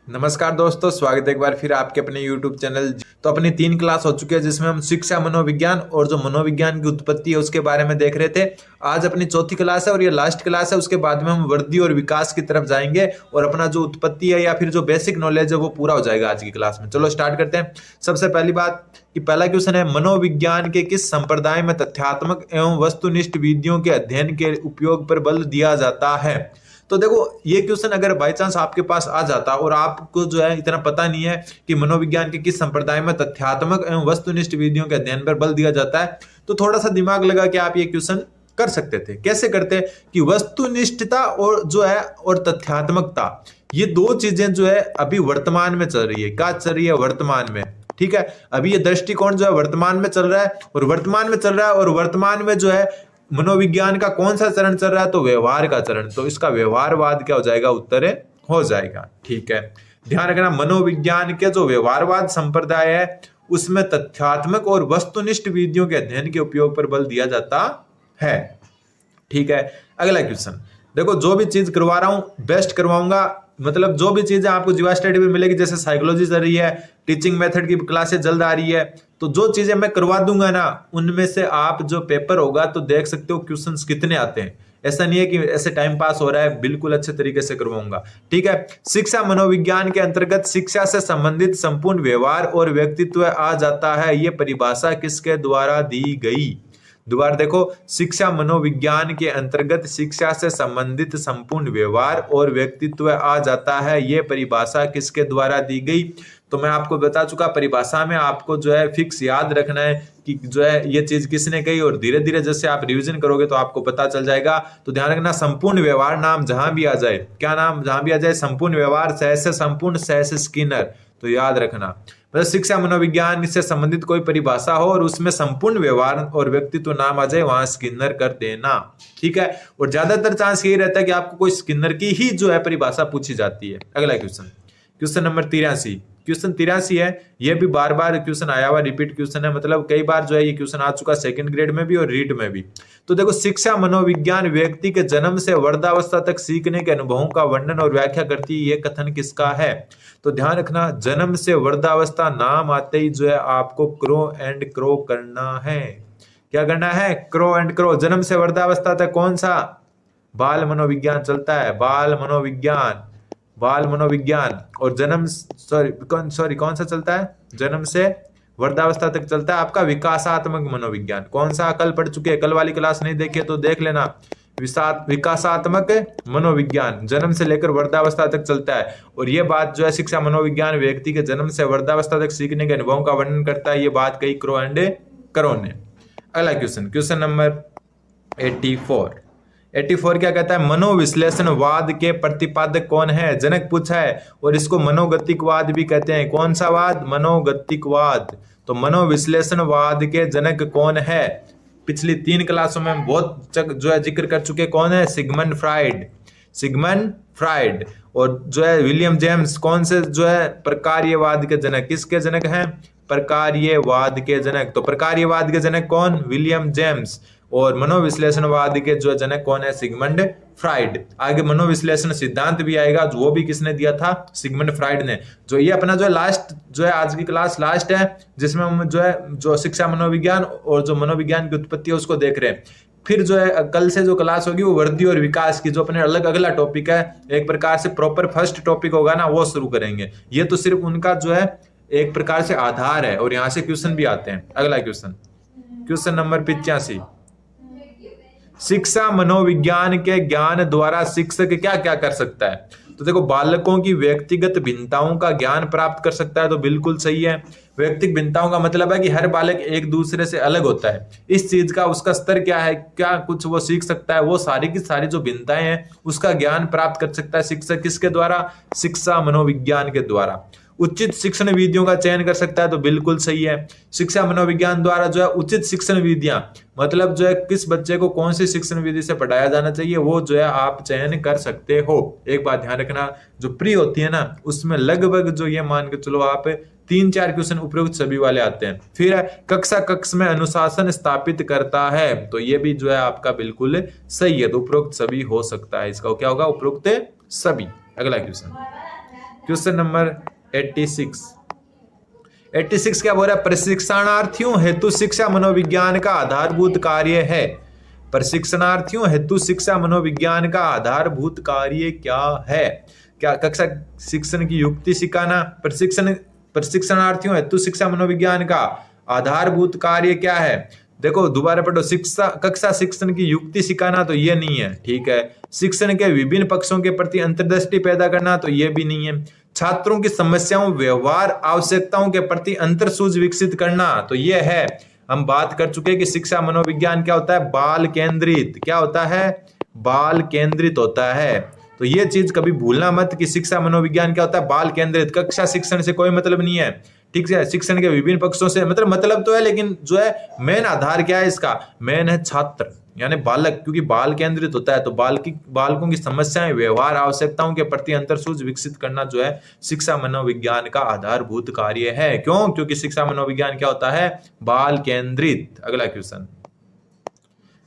नमस्कार दोस्तों, स्वागत है एक बार फिर आपके अपने YouTube चैनल। तो अपनी 3 क्लास हो चुकी है जिसमें हम शिक्षा मनोविज्ञान और जो मनोविज्ञान की उत्पत्ति है उसके बारे में देख रहे थे। आज अपनी चौथी क्लास है और ये लास्ट क्लास है। उसके बाद में हम वृद्धि और विकास की तरफ जाएंगे और अपना जो उत्पत्ति है या फिर जो बेसिक नॉलेज है वो पूरा हो जाएगा आज की क्लास में। चलो स्टार्ट करते हैं। सबसे पहली बात कि पहला क्वेश्चन है, मनोविज्ञान के किस संप्रदाय में तथ्यात्मक एवं वस्तुनिष्ठ विधियों के अध्ययन के उपयोग पर बल दिया जाता है। तो देखो, ये क्वेश्चन अगर बाई चांस आपके पास आ जाता और आपको जो है इतना पता नहीं है कि मनोविज्ञान के किस संप्रदाय में तथ्यात्मक एवं वस्तुनिष्ठ विधियों के अध्ययन पर बल दिया जाता है, तो थोड़ा सा दिमाग लगा कि आप ये क्वेश्चन कर सकते थे। कैसे करते कि वस्तुनिष्ठता और जो है और तथ्यात्मकता, ये दो चीजें जो है अभी वर्तमान में चल रही है। क्या चल रही है? वर्तमान में। ठीक है, अभी ये दृष्टिकोण जो है वर्तमान में चल रहा है और वर्तमान में चल रहा है और वर्तमान में जो है मनोविज्ञान का कौन सा चरण चल रहा है? तो व्यवहार का चरण। तो इसका व्यवहारवाद क्या हो जाएगा? उत्तर हो जाएगा। ठीक है, ध्यान रखना, मनोविज्ञान के जो व्यवहारवाद संप्रदाय है उसमें तथ्यात्मक और वस्तुनिष्ठ विधियों के अध्ययन के उपयोग पर बल दिया जाता है। ठीक है, अगला क्वेश्चन देखो, जो भी चीज करवा रहा हूं बेस्ट करवाऊंगा। मतलब जो भी चीजें आपको जीवा स्टडी में मिलेगी, जैसे साइकोलॉजी चल रही है, टीचिंग मेथड की क्लासेस जल्द आ रही है, तो जो चीजें मैं करवा दूंगा ना, उनमें से आप जो पेपर होगा तो देख सकते हो क्वेश्चंस कितने आते हैं। ऐसा नहीं है कि ऐसे टाइम पास हो रहा है, बिल्कुल अच्छे तरीके से करवाऊंगा। ठीक है, शिक्षा मनोविज्ञान के अंतर्गत शिक्षा से संबंधित संपूर्ण व्यवहार और व्यक्तित्व आ जाता है। ये परिभाषा किसके द्वारा दी गई? दोबारा देखो, शिक्षा मनोविज्ञान के अंतर्गत शिक्षा से संबंधित संपूर्ण व्यवहार और व्यक्तित्व आ जाता है। यह परिभाषा किसके द्वारा दी गई? तो मैं आपको बता चुका, परिभाषा में आपको जो है फिक्स याद रखना है कि जो है ये चीज किसने कही, और धीरे धीरे जैसे आप रिवीजन करोगे तो आपको पता चल जाएगा। तो ध्यान रखना, संपूर्ण व्यवहार नाम जहां भी आ जाए, क्या नाम जहां भी आ जाए? संपूर्ण व्यवहार, सहस्य संपूर्ण, सहस्य स्किनर। तो याद रखना, मतलब शिक्षा मनोविज्ञान से संबंधित कोई परिभाषा हो और उसमें संपूर्ण व्यवहार और व्यक्तित्व नाम आ जाए, वहां स्किनर कर देना। ठीक है, और ज्यादातर चांस यही रहता है कि आपको कोई स्किनर की ही जो है परिभाषा पूछी जाती है। अगला क्वेश्चन, क्वेश्चन नंबर 83। क्वेश्चन 83 है, ये भी बार बार क्वेश्चन आया हुआ रिपीट क्वेश्चन है, मतलब कई बार जो है ये क्वेश्चन आ चुका सेकंड ग्रेड में भी और रीट में भी। तो देखो, शिक्षा मनोविज्ञान व्यक्ति के जन्म से वृद्धावस्था तक सीखने के अनुभवों का वर्णन और व्याख्या करती है। ये कथन किसका है? तो ध्यान रखना, जन्म से वृद्धावस्था नाम आते ही जो है आपको क्रो एंड क्रो करना है। क्या करना है? Crow and crow. जन्म से वृद्धावस्था तक कौन सा? बाल मनोविज्ञान चलता है, बाल मनोविज्ञान, बाल मनोविज्ञान। और जन्म कौन सा चलता है? जन्म से वृद्धावस्था तक चलता है आपका विकासात्मक मनोविज्ञान। कौन सा? कल पढ़ चुके हैं, कल वाली क्लास नहीं देखी है तो देख लेना। विकासात्मक मनोविज्ञान जन्म से लेकर वृद्धावस्था तक चलता है। और ये बात जो है, शिक्षा मनोविज्ञान व्यक्ति के जन्म से वृद्धावस्था तक सीखने के अनुभवों का वर्णन करता है। ये बात कही क्रो एंड करो ने। अगला क्वेश्चन, क्वेश्चन नंबर 84 क्या कहता है? मनोविश्लेषणवाद के प्रतिपादक कौन है? जनक पूछा है, और इसको मनोगतिकवाद भी कहते हैं। कौन सा वाद? मनोगतिकवाद। तो मनोविश्लेषणवाद के जनक कौन है? पिछली 3 क्लासों में बहुत जो है जिक्र कर चुके। कौन है? Sigmund Freud, Sigmund Freud. और जो है विलियम जेम्स, कौन से जो है प्रकार्यवाद के जनक? किसके जनक हैं? प्रकार्यवाद के जनक। तो प्रकार्यवाद के जनक कौन? William James. और मनोविश्लेषणवाद के जो जनक कौन है? Sigmund Freud. आगे मनोविश्लेषण सिद्धांत भी आएगा, जो वो भी किसने दिया था? सिगमंड फ्राइड ने। जो ये अपना जो है लास्ट जो है आज की क्लास लास्ट है, जिसमें हम जो है जो शिक्षा मनोविज्ञान और जो मनोविज्ञान की उत्पत्ति है उसको देख रहे हैं। फिर जो है कल से जो क्लास होगी वो वृद्धि और विकास की, जो अपने अलग अगला टॉपिक है, एक प्रकार से प्रॉपर फर्स्ट टॉपिक होगा ना, वो शुरू करेंगे। ये तो सिर्फ उनका जो है एक प्रकार से आधार है और यहाँ से क्वेश्चन भी आते हैं। अगला क्वेश्चन, क्वेश्चन नंबर 85। शिक्षा मनोविज्ञान के ज्ञान द्वारा शिक्षक क्या क्या कर सकता है? तो देखो, बालकों की व्यक्तिगत भिन्नताओं का ज्ञान प्राप्त कर सकता है। तो बिल्कुल सही है। व्यक्तिगत भिन्नताओं का मतलब है कि हर बालक एक दूसरे से अलग होता है। इस चीज का उसका स्तर क्या है, क्या कुछ वो सीख सकता है, वो सारी की सारी जो भिन्नताएं हैं उसका ज्ञान प्राप्त कर सकता है शिक्षक। किसके द्वारा? शिक्षा मनोविज्ञान के द्वारा। उचित शिक्षण विधियों का चयन कर सकता है। तो बिल्कुल सही है। शिक्षा मनोविज्ञान द्वारा जो है उचित शिक्षण विधियां, मतलब जो है किस बच्चे को कौन सी शिक्षण विधि से पढ़ाया जाना चाहिए, वो जो है आप चयन कर सकते हो। एक बात ध्यान रखना, जो प्री होती है ना उसमें लगभग जो ये मान के चलो आप 3-4 क्वेश्चन उपयुक्त सभी वाले आते हैं। फिर है कक्षा कक्ष में अनुशासन स्थापित करता है। तो ये भी जो है आपका बिल्कुल सही है। तो उपरोक्त सभी हो सकता है। इसका क्या होगा? उपरोक्त सभी। अगला क्वेश्चन, क्वेश्चन नंबर 86 क्या बोल रहा है? प्रशिक्षणार्थियों हेतु शिक्षा मनोविज्ञान का आधारभूत कार्य है। प्रशिक्षणार्थियों हेतु शिक्षा मनोविज्ञान का आधारभूत कार्य क्या है? क्या कक्षा शिक्षण की युक्ति सिखाना। प्रशिक्षणार्थियों हेतु शिक्षा मनोविज्ञान का आधारभूत कार्य क्या है? देखो दोबारा पढ़ो, कक्षा शिक्षण की युक्ति सिखाना तो ये नहीं है, ठीक है। शिक्षण के विभिन्न पक्षों के प्रति अंतर्दृष्टि पैदा करना तो ये भी नहीं है। छात्रों की समस्याओं, व्यवहार, आवश्यकताओं के प्रति अंतर्सूझ विकसित करना तो ये है। हम बात कर चुके हैं कि शिक्षा मनोविज्ञान क्या होता है? बाल केंद्रित। क्या होता है? बाल केंद्रित होता है। तो ये चीज कभी भूलना मत कि शिक्षा मनोविज्ञान क्या होता है? बाल केंद्रित। कक्षा शिक्षण से कोई मतलब नहीं है, ठीक है। शिक्षण के विभिन्न पक्षों से मतलब तो है, लेकिन जो है मेन आधार क्या है इसका? मेन है छात्र यानी बालक, क्योंकि बाल केंद्रित होता है। तो बालकों की समस्याएं, व्यवहार, आवश्यकताओं के प्रति अंतर्सूझ विकसित करना जो है शिक्षा मनोविज्ञान का आधारभूत कार्य है। क्यों? क्योंकि शिक्षा मनोविज्ञान क्या होता है? बाल केंद्रित।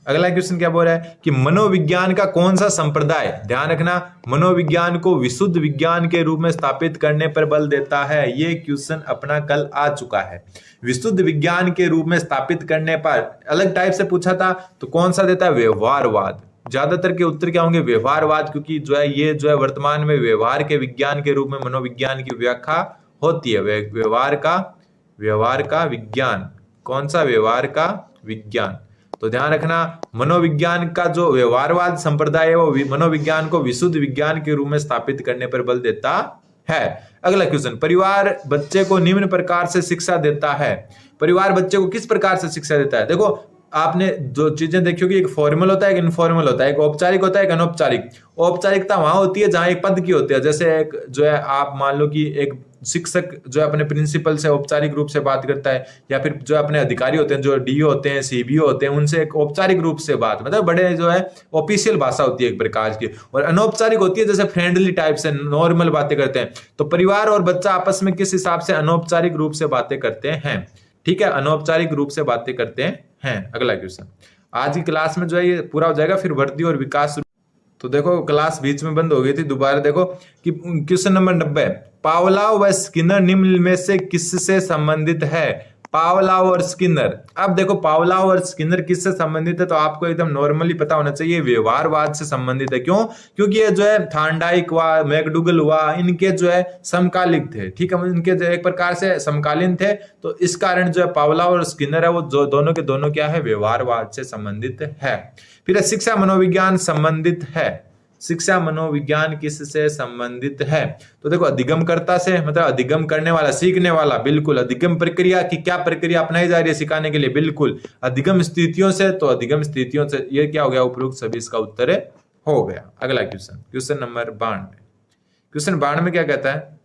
अगला क्वेश्चन क्या बोल रहा है कि मनोविज्ञान का कौन सा संप्रदाय, ध्यान रखना, मनोविज्ञान को विशुद्ध विज्ञान के रूप में स्थापित करने पर बल देता है? ये क्वेश्चन अपना कल आ चुका है। विशुद्ध विज्ञान के रूप में स्थापित करने पर अलग टाइप से पूछा था, तो कौन सा देता है? व्यवहारवाद। ज्यादातर के उत्तर क्या होंगे? व्यवहारवाद, क्योंकि जो है ये जो है वर्तमान में व्यवहार के विज्ञान के रूप में मनोविज्ञान की व्याख्या होती है। व्यवहार का विज्ञान। कौन सा? व्यवहार का विज्ञान। तो ध्यान रखना, मनोविज्ञान का जो व्यवहारवाद संप्रदाय है वो मनोविज्ञान को विशुद्ध विज्ञान के रूप में स्थापित करने पर बल देता है। अगला क्वेश्चन, परिवार बच्चे को निम्न प्रकार से शिक्षा देता है। परिवार बच्चे को किस प्रकार से शिक्षा देता है? देखो आपने जो चीजें देखी होगी, एक फॉर्मल होता है, एक इनफॉर्मल होता है, एक औपचारिक होता है, एक अनौपचारिक। औपचारिकता वहां होती है जहां एक पद की होती है। जैसे एक जो है आप मान लो कि एक शिक्षक जो है अपने प्रिंसिपल से औपचारिक रूप से बात करता है, या फिर जो अपने अधिकारी होते हैं, जो डीओ होते हैं, सीबीओ होते हैं, उनसे एक औपचारिक रूप से बात, मतलब बड़े जो है ऑफिशियल भाषा होती है एक प्रकार की। और अनौपचारिक होती है जैसे फ्रेंडली टाइप से नॉर्मल बातें करते हैं। तो परिवार और बच्चा आपस में किस हिसाब से अनौपचारिक रूप से बातें करते हैं? ठीक है, अनौपचारिक रूप से बातें करते हैं। अगला क्वेश्चन, आज की क्लास में जो है ये पूरा हो जाएगा, फिर वृद्धि और विकास। तो देखो क्लास बीच में बंद हो गई थी, दोबारा देखो कि क्वेश्चन नंबर 90, पावलोव व स्किनर निम्न में से किससे संबंधित है? पावलोव और स्किनर। अब देखो पावलोव और स्किनर किससे संबंधित है, तो आपको एकदम नॉर्मली पता होना चाहिए, व्यवहारवाद से संबंधित है। क्यों? क्योंकि ये जो है थॉर्नडाइक हुआ, मैकडूगल हुआ, इनके जो है समकालिक थे, ठीक है, इनके जो एक प्रकार से समकालीन थे। तो इस कारण जो है पावलोव और स्किनर है वो जो दोनों के दोनों क्या है? व्यवहारवाद से संबंधित है। फिर शिक्षा मनोविज्ञान संबंधित है। शिक्षा मनोविज्ञान किससे संबंधित है? तो देखो अधिगमकर्ता से, मतलब अधिगम करने वाला, सीखने वाला, बिल्कुल। अधिगम प्रक्रिया की क्या प्रक्रिया अपनाई जा रही है सिखाने के लिए? बिल्कुल। अधिगम स्थितियों से, तो अधिगम स्थितियों से ये क्या हो गया? उपरोक्त सभी इसका उत्तर हो गया। अगला क्वेश्चन, क्वेश्चन नंबर 92। क्वेश्चन 92 क्या कहता है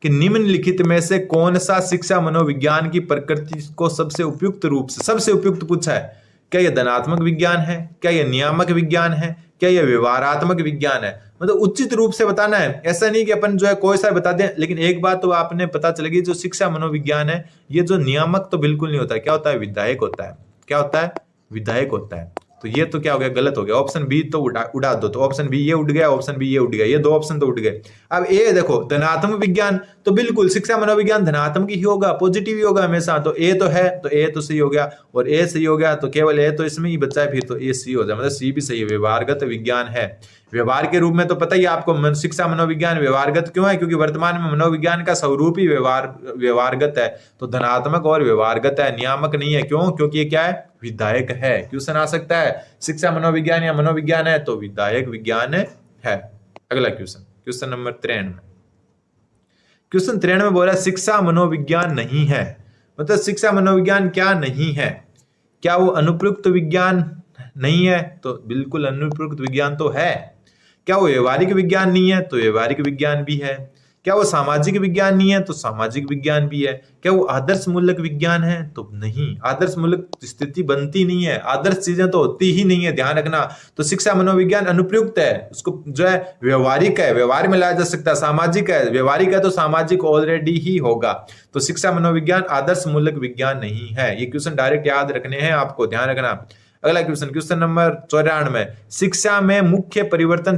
कि निम्नलिखित में से कौन सा शिक्षा मनोविज्ञान की प्रकृति को सबसे उपयुक्त रूप से, सबसे उपयुक्त पूछा है? क्या यह धनात्मक विज्ञान है? क्या यह नियामक विज्ञान है? क्या यह व्यवहारात्मक विज्ञान है? मतलब उचित रूप से बताना है। ऐसा नहीं कि अपन जो है कोई सा बता दें। लेकिन एक बात तो आपने पता चलेगी, जो शिक्षा मनोविज्ञान है ये जो नियामक तो बिल्कुल नहीं होता है। क्या होता है? विधायक होता है। क्या होता है? विधायक होता है। तो ये तो क्या हो गया? गलत हो गया। ऑप्शन बी तो उड़ा दो। तो ऑप्शन बी ये उड़ गया, ऑप्शन बी ये उड़ गया, ये दो ऑप्शन तो उड़ गए। अब ए देखो, धनात्मक विज्ञान, तो बिल्कुल शिक्षा मनोविज्ञान धनात्मक ही होगा, पॉजिटिव ही होगा हमेशा। तो ए तो है, तो ए तो सही हो गया, और ए सही हो गया तो केवल ए तो इसमें ही बचा है, फिर तो ए सी हो जाए, मतलब सी भी सही है। व्यवहारगत विज्ञान है। व्यवहार के रूप में तो पता ही आपको शिक्षा मनोविज्ञान व्यवहारगत क्यों है? क्योंकि वर्तमान में मनोविज्ञान का स्वरूप ही व्यवहारगत है। तो धनात्मक और व्यवहारगत है, नियामक नहीं है। क्यों? क्योंकि ये क्या है? विधायक है। क्वेश्चन आ सकता है शिक्षा मनोविज्ञान या मनोविज्ञान है, तो विधायक विज्ञान है। अगला क्वेश्चन, क्वेश्चन नंबर 93। क्वेश्चन 93 बोला शिक्षा मनोविज्ञान नहीं है, मतलब शिक्षा मनोविज्ञान क्या नहीं है? क्या वो अनुप्रयुक्त विज्ञान नहीं है? तो बिल्कुल अनुप्रयुक्त विज्ञान तो है। क्या वो व्यवहारिक विज्ञान नहीं है? तो व्यवहारिक विज्ञान भी है। क्या वो सामाजिक विज्ञान नहीं है? तो सामाजिक विज्ञान भी है। क्या वो आदर्श मूलक विज्ञान है? तो नहीं, आदर्श मूलक स्थिति बनती नहीं है, आदर्श चीजें तो होती ही नहीं है, ध्यान रखना। तो शिक्षा मनोविज्ञान अनुप्रयुक्त है, उसको जो है व्यवहारिक है, व्यवहार में लाया जा सकता है। सामाजिक है, व्यवहारिक है, तो सामाजिक ऑलरेडी ही होगा। तो शिक्षा मनोविज्ञान आदर्श मूलक विज्ञान नहीं है। ये क्वेश्चन डायरेक्ट याद रखने हैं आपको, ध्यान रखना। अगला क्वेश्चन, क्वेश्चन नंबर 94। शिक्षा में मुख्य परिवर्तन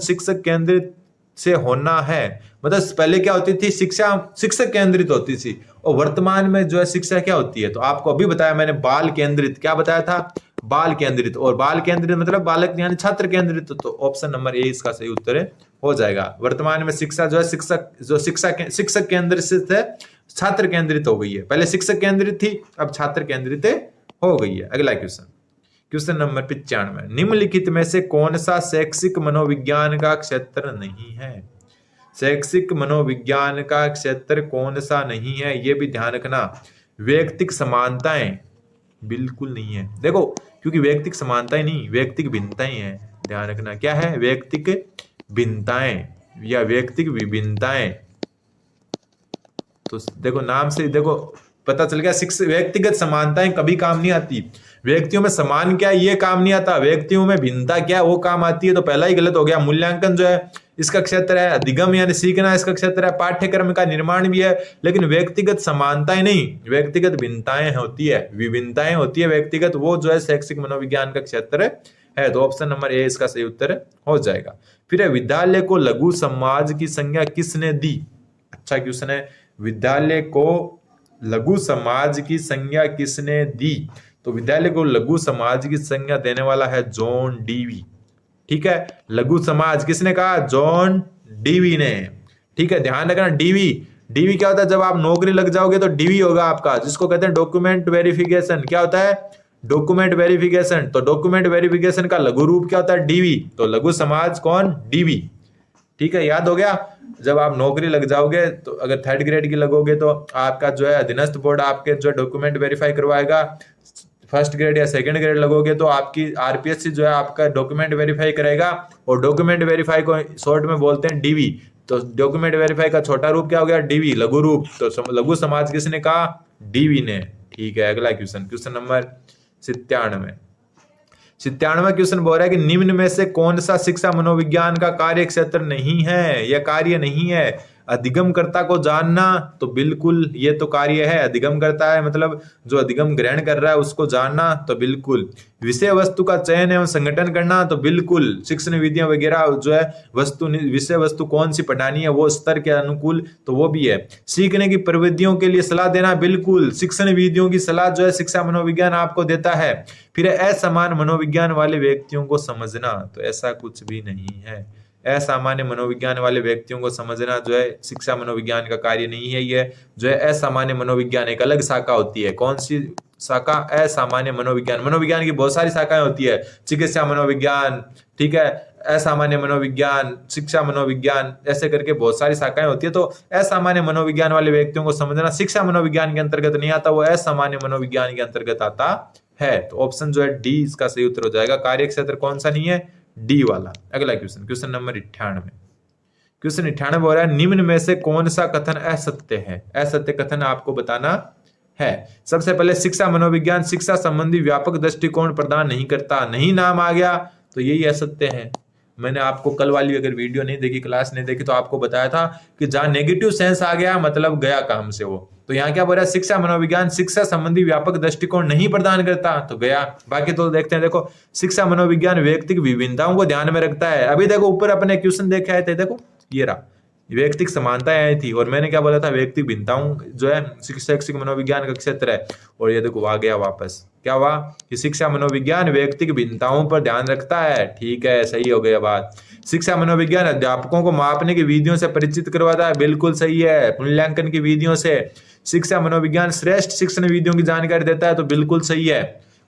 से होना है। मतलब पहले क्या होती थी, शिक्षा शिक्षक केंद्रित होती थी, और वर्तमान में जो है शिक्षा क्या होती है, तो आपको अभी बताया मैंने, बाल केंद्रित। क्या बताया था, बाल केंद्रित। और बाल केंद्रित मतलब बालक यानी छात्र केंद्रित। तो ऑप्शन नंबर ए इसका सही उत्तर हो जाएगा। वर्तमान में शिक्षा जो है शिक्षक केंद्रित से छात्र केंद्रित हो गई है। पहले शिक्षक केंद्रित थी, अब छात्र केंद्रित हो गई है। अगला क्वेश्चन नंबर 95, निम्नलिखित में से कौन सा शैक्षिक मनोविज्ञान का क्षेत्र नहीं है। शैक्षिक मनोविज्ञान का क्षेत्र कौन सा नहीं है, यह भी ध्यान रखना। वैयक्तिक समानताएं बिल्कुल नहीं है। देखो, क्योंकि वैयक्तिक समानताएं नहीं, वैयक्तिक भिन्नताएं हैं। ध्यान रखना, क्या है, वैयक्तिक भिन्नताएं या वैयक्तिक विभिन्नताएं। तो देखो नाम से देखो पता चल गया, व्यक्तिगत समानताएं कभी काम नहीं आती। व्यक्तियों में समान क्या है, ये काम नहीं आता। व्यक्तियों में भिन्नता क्या है, वो काम आती है। तो पहला ही गलत हो गया। मूल्यांकन जो है इसका क्षेत्र है, अधिगम यानी सीखना इसका क्षेत्र है, पाठ्यक्रम का निर्माण भी है, लेकिन व्यक्तिगत समानताएं नहीं, व्यक्तिगत भिन्नताएं होती है, विभिन्नताएं होती है व्यक्तिगत, वो जो है शैक्षिक मनोविज्ञान का क्षेत्र है। तो ऑप्शन नंबर ए इसका सही उत्तर हो जाएगा। फिर है, विद्यालय को लघु समाज की संज्ञा किसने दी। अच्छा क्वेश्चन है, विद्यालय को लघु समाज की संज्ञा किसने दी। तो विद्यालय को लघु समाज की संज्ञा देने वाला है जॉन डीवी। ठीक है, लघु समाज किसने कहा, जॉन डीवी ने। ठीक है, ध्यान रखना। डीवी क्या होता है, जब आप नौकरी लग जाओगे तो डीवी होगा आपका, जिसको कहते हैं डॉक्यूमेंट वेरिफिकेशन। क्या होता है, डॉक्यूमेंट वेरिफिकेशन। तो डॉक्यूमेंट वेरिफिकेशन का लघु रूप क्या होता है, डीवी। तो लघु समाज कौन, डीवी। ठीक है, याद हो गया। जब आप नौकरी लग जाओगे तो अगर 3rd ग्रेड की लगोगे तो आपका जो है अधीनस्थ बोर्ड आपके जो डॉक्यूमेंट वेरीफाई करवाएगा। 1st ग्रेड या 2nd ग्रेड लगोगे तो आपकी आरपीएससी जो है आपका डॉक्यूमेंट वेरीफाई करेगा, और डॉक्यूमेंट वेरीफाई को शॉर्ट में बोलते हैं डीवी। तो डॉक्यूमेंट वेरीफाई का छोटा रूप क्या हो गया, डीवी, लघु रूप। तो लघु समाज किसने कहा, डीवी ने। ठीक है, अगला क्वेश्चन नंबर 97 क्वेश्चन बोल रहा है कि निम्न में से कौन सा शिक्षा मनोविज्ञान का कार्य क्षेत्र नहीं है या कार्य नहीं है। अधिगमकर्ता को जानना, तो बिल्कुल ये तो कार्य है। अधिगम करता है मतलब जो अधिगम ग्रहण कर रहा है उसको जानना, तो बिल्कुल। विषय वस्तु का चयन एवं संगठन करना, तो बिल्कुल। शिक्षण विधियां वगैरह जो है विषय वस्तु कौन सी पढ़ानी है वो स्तर के अनुकूल, तो वो भी है। सीखने की प्रवृत्तियों के लिए सलाह देना, बिल्कुल। शिक्षण विधियों की सलाह जो है शिक्षा मनोविज्ञान आपको देता है। फिर असमान मनोविज्ञान वाले व्यक्तियों को समझना, तो ऐसा कुछ भी नहीं है। असामान्य मनोविज्ञान वाले व्यक्तियों को समझना जो है शिक्षा मनोविज्ञान का कार्य नहीं है। ये जो है असामान्य मनोविज्ञान एक अलग शाखा होती है। कौन सी शाखा, असामान्य मनोविज्ञान। मनोविज्ञान की बहुत सारी शाखाएं होती है, चिकित्सा मनोविज्ञान, ठीक है, असामान्य मनोविज्ञान, शिक्षा मनोविज्ञान, ऐसे करके बहुत सारी शाखाएं होती है। तो असामान्य मनोविज्ञान वाले व्यक्तियों को समझना शिक्षा मनोविज्ञान के अंतर्गत नहीं आता, वो असामान्य मनोविज्ञान के अंतर्गत आता है। तो ऑप्शन जो है डी इसका सही उत्तर हो जाएगा। कार्य क्षेत्र कौन सा नहीं है, डी वाला। अगला क्वेश्चन नंबर 98 हो रहा है, निम्न में से कौन सा कथन असत्य है। असत्य कथन आपको बताना है। सबसे पहले, शिक्षा मनोविज्ञान शिक्षा संबंधी व्यापक दृष्टिकोण प्रदान नहीं करता। नहीं नाम आ गया तो यही असत्य है। मैंने आपको कल वाली अगर वीडियो नहीं देखी, क्लास नहीं देखी, तो आपको बताया था कि जहां नेगेटिव सेंस आ गया मतलब गया काम से वो। तो यहाँ क्या बोल रहा है, शिक्षा मनोविज्ञान शिक्षा संबंधी व्यापक दृष्टिकोण नहीं प्रदान करता, तो गया। बाकी तो देखते हैं, देखो, शिक्षा मनोविज्ञान व्यक्तिक विभिन्नताओं को ध्यान में रखता है। अभी देखो ऊपर अपने क्वेश्चन देखे आए थे, देखो ये रहा, व्यक्तिक समानताएं आई थी, और मैंने क्या बोला था, व्यक्तिक भिन्नताओं जो है शैक्षिक मनोविज्ञान का क्षेत्र है। और ये देखो आ गया वापस, क्या हुआ कि शिक्षा मनोविज्ञान व्यक्तिक भिन्नताओं पर ध्यान रखता है। ठीक है, सही हो गया बात। शिक्षा मनोविज्ञान अध्यापकों को मापने की विधियों से परिचित करवाता है, बिल्कुल सही है। मूल्यांकन की विधियों से शिक्षा मनोविज्ञान श्रेष्ठ शिक्षण विधियों की जानकारी देता है, तो बिल्कुल सही है।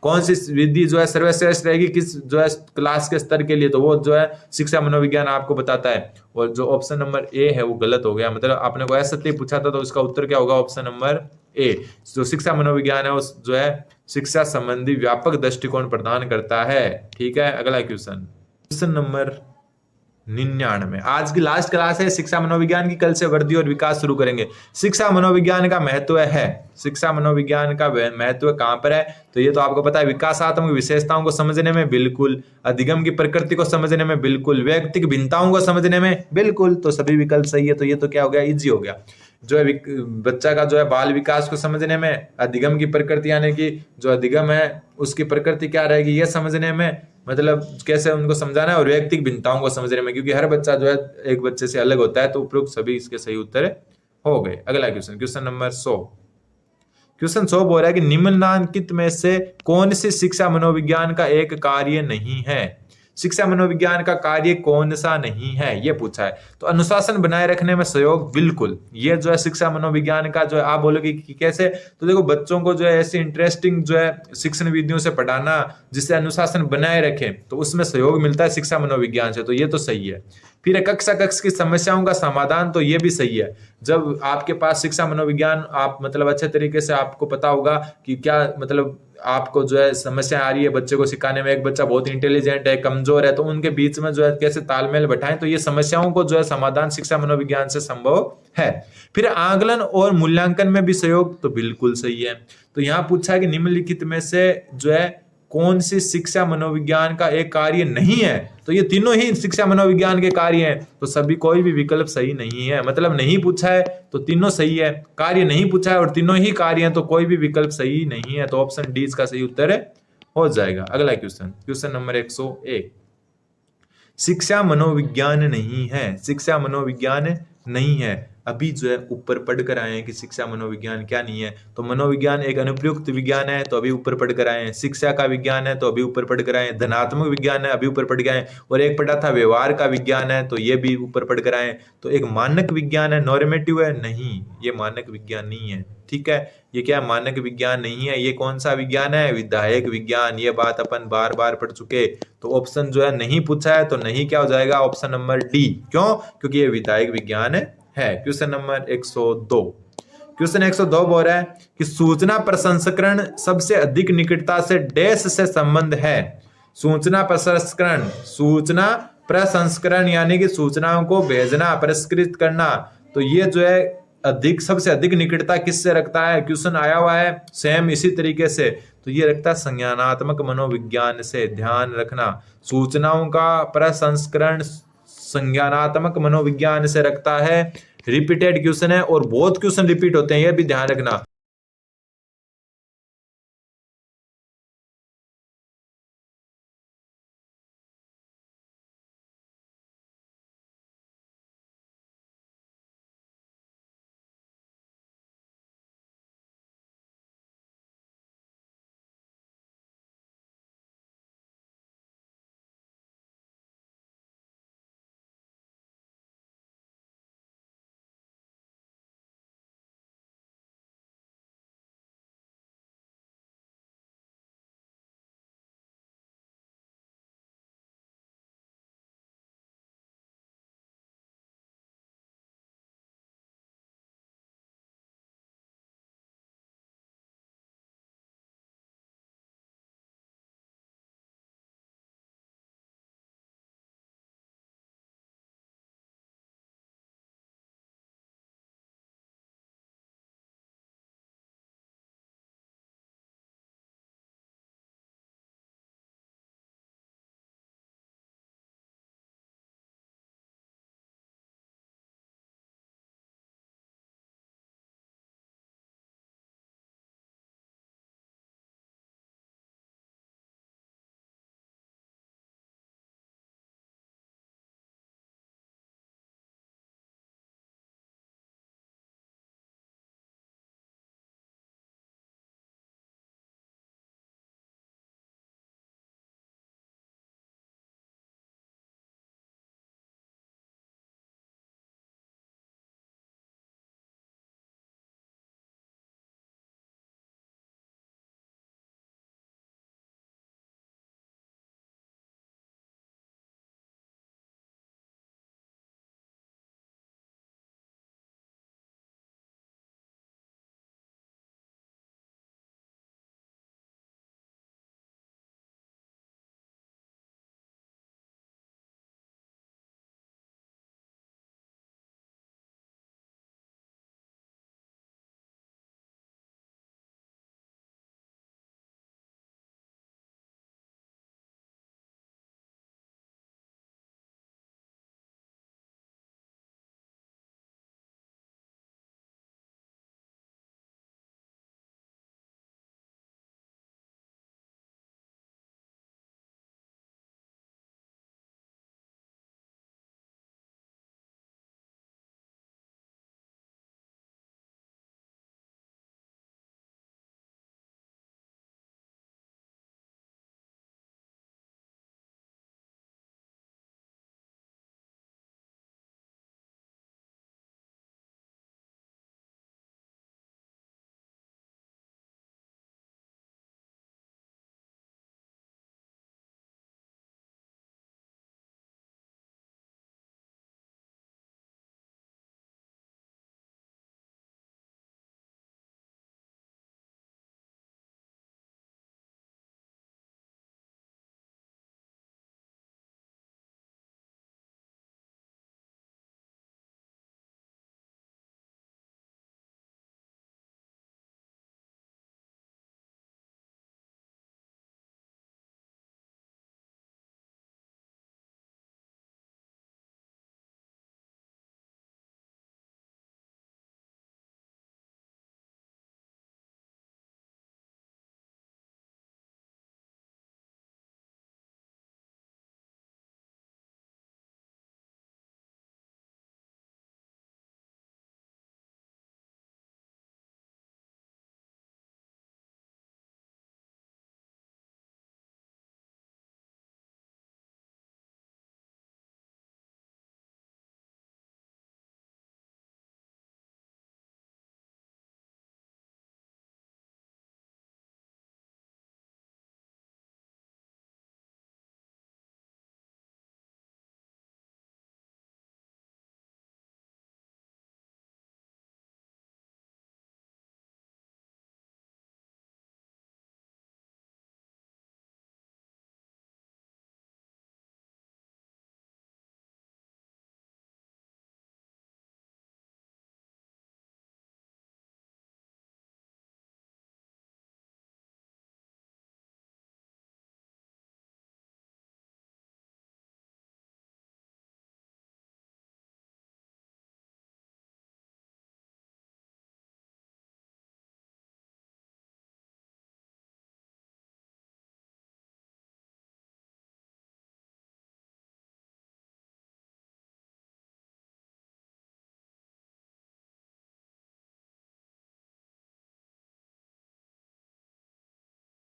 कौन सी विधि जो है सर्वश्रेष्ठ रहेगी किस जो है क्लास के स्तर के लिए, तो वो जो है शिक्षा मनोविज्ञान आपको बताता है। और जो ऑप्शन नंबर ए है वो गलत हो गया, मतलब आपने को असत्य पूछा था, तो उसका उत्तर क्या होगा, ऑप्शन नंबर ए। जो शिक्षा मनोविज्ञान है उस जो है शिक्षा संबंधी व्यापक दृष्टिकोण प्रदान करता है। ठीक है, अगला क्वेश्चन नंबर 99। आज की लास्ट क्लास है शिक्षा मनोविज्ञान की। कल से वृद्धि और विकास शुरू करेंगे। शिक्षा मनोविज्ञान का महत्व है, शिक्षा मनोविज्ञान का महत्व कहां पर है, तो ये तो आपको पता है। विकासात्मक विशेषताओं को समझने में, बिल्कुल। अधिगम की प्रकृति को समझने में, बिल्कुल। व्यक्तिक भिन्नताओं को समझने में, बिल्कुल। तो सभी विकल्प सही है, तो ये तो क्या हो गया, इजी हो गया। जो है बच्चा का जो है बाल विकास को समझने में, अधिगम की प्रकृति यानी कि जो अधिगम है उसकी प्रकृति क्या रहेगी ये समझने में, मतलब कैसे उनको समझाना है, और वैयक्तिक भिन्नताओं को समझने में, क्योंकि हर बच्चा जो है एक बच्चे से अलग होता है। तो उपरोक्त सभी इसके सही उत्तर हो गए। अगला क्वेश्चन, क्वेश्चन नंबर 100। क्वेश्चन 100 बोल रहा है कि निम्नलिखित में से कौन सी शिक्षा मनोविज्ञान का एक कार्य नहीं है। शिक्षा मनोविज्ञान का कार्य कौन सा नहीं है ये पूछा है। तो अनुशासन बनाए रखने में सहयोग, बिल्कुल ये जो है शिक्षा मनोविज्ञान का जो है। आप बोलोगे कि कैसे, तो देखो बच्चों को जो है ऐसी इंटरेस्टिंग जो है शिक्षण विधियों से पढ़ाना जिससे अनुशासन बनाए रखें, तो उसमें सहयोग मिलता है शिक्षा मनोविज्ञान से, तो ये तो सही है। फिर कक्षा कक्ष की समस्याओं का समाधान, तो ये भी सही है। जब आपके पास शिक्षा मनोविज्ञान, आप मतलब अच्छे तरीके से आपको पता होगा कि क्या मतलब आपको जो है समस्या आ रही है बच्चे को सिखाने में, एक बच्चा बहुत इंटेलिजेंट है, कमजोर है, तो उनके बीच में जो है कैसे तालमेल बैठाएं, तो ये समस्याओं को जो है समाधान शिक्षा मनोविज्ञान से संभव है। फिर आकलन और मूल्यांकन में भी सहयोग, तो बिल्कुल सही है। तो यहाँ पूछा है कि निम्नलिखित में से जो है कौन सी शिक्षा मनोविज्ञान का एक कार्य नहीं है, तो ये तीनों ही शिक्षा मनोविज्ञान के कार्य हैं, तो सभी कोई भी विकल्प सही नहीं है। मतलब नहीं पूछा है तो तीनों सही है, कार्य नहीं पूछा है और तीनों ही कार्य हैं, तो कोई भी विकल्प सही नहीं है। तो ऑप्शन डी इसका सही उत्तर हो जाएगा। अगला क्वेश्चन, क्वेश्चन नंबर 101। शिक्षा मनोविज्ञान नहीं है, शिक्षा मनोविज्ञान नहीं है। अभी जो है ऊपर पढ़कर आए हैं कि शिक्षा मनोविज्ञान क्या नहीं है। तो मनोविज्ञान एक अनुप्रयुक्त विज्ञान है, तो अभी ऊपर पढ़कर आए हैं। शिक्षा का विज्ञान है, तो अभी ऊपर पढ़कर आए हैं। धनात्मक विज्ञान है, अभी ऊपर पढ़ के आए हैं। और एक पढ़ा था व्यवहार का विज्ञान है, तो ये भी ऊपर पढ़कर आए हैं। तो एक मानक विज्ञान है, नॉर्मेटिव है, नहीं ये मानक विज्ञान नहीं है। ठीक है, ये क्या मानक विज्ञान नहीं है। ये कौन सा विज्ञान है, विधायक विज्ञान। ये बात अपन बार बार पढ़ चुके। तो ऑप्शन जो है नहीं पूछा है, तो नहीं क्या हो जाएगा, ऑप्शन नंबर डी। क्यों, क्योंकि ये विधायक विज्ञान है। Question number 102। क्वेश्चन 102 बोल रहा है कि सूचना प्रसंस्करण सबसे अधिक निकटता से डैश से संबंध है। सूचना प्रसंस्करण, सूचना प्रसंस्करण यानी कि सूचनाओं को भेजना, परिष्कृत करना, तो ये जो है अधिक सबसे अधिक निकटता किससे रखता है। क्वेश्चन आया हुआ है सेम इसी तरीके से, तो ये रखता है संज्ञानात्मक मनोविज्ञान से। ध्यान रखना, सूचनाओं का प्रसंस्करण संज्ञानात्मक मनोविज्ञान से रखता है। रिपीटेड क्वेश्चन है और बहुत क्वेश्चन रिपीट होते हैं, ये भी ध्यान रखना।